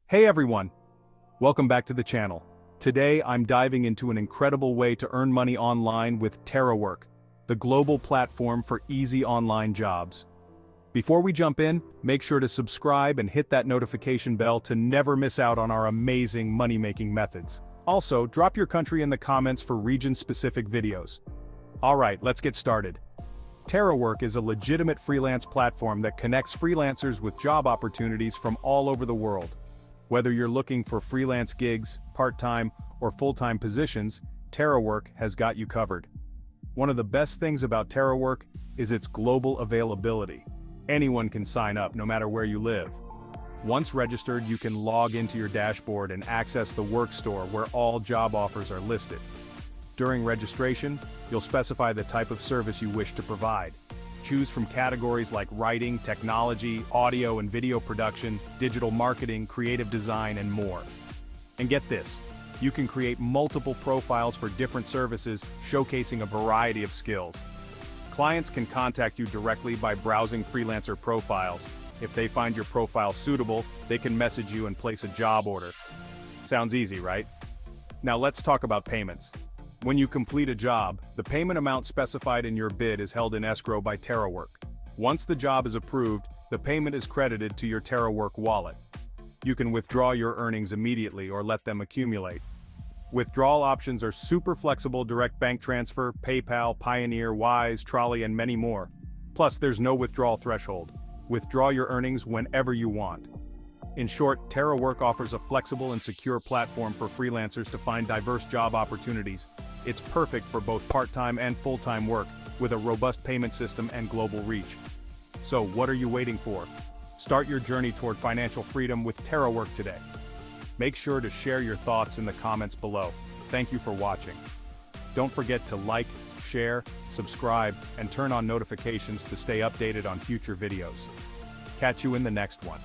Hey everyone! Welcome back to the channel. Today I'm diving into an incredible way to earn money online with TERAWORK, the global platform for easy online jobs. Before we jump in, make sure to subscribe and hit that notification bell to never miss out on our amazing money-making methods. Also, drop your country in the comments for region-specific videos. Alright, let's get started. TERAWORK is a legitimate freelance platform that connects freelancers with job opportunities from all over the world. Whether you're looking for freelance gigs, part-time, or full-time positions, TERAWORK has got you covered. One of the best things about TERAWORK is its global availability. Anyone can sign up, no matter where you live. Once registered, you can log into your dashboard and access the work store where all job offers are listed. During registration, you'll specify the type of service you wish to provide. Choose from categories like writing, technology, audio and video production, digital marketing, creative design, and more. And get this, you can create multiple profiles for different services, showcasing a variety of skills. Clients can contact you directly by browsing freelancer profiles. If they find your profile suitable, they can message you and place a job order. Sounds easy, right? Now let's talk about payments. When you complete a job, the payment amount specified in your bid is held in escrow by TERAWORK. Once the job is approved, the payment is credited to your TERAWORK wallet. You can withdraw your earnings immediately or let them accumulate. Withdrawal options are super flexible: direct bank transfer, PayPal, Pioneer, Wise, Trolley, and many more. Plus, there's no withdrawal threshold. Withdraw your earnings whenever you want. In short, TERAWORK offers a flexible and secure platform for freelancers to find diverse job opportunities. It's perfect for both part-time and full-time work, with a robust payment system and global reach. So, what are you waiting for? Start your journey toward financial freedom with TERAWORK today. Make sure to share your thoughts in the comments below. Thank you for watching. Don't forget to like, share, subscribe, and turn on notifications to stay updated on future videos. Catch you in the next one.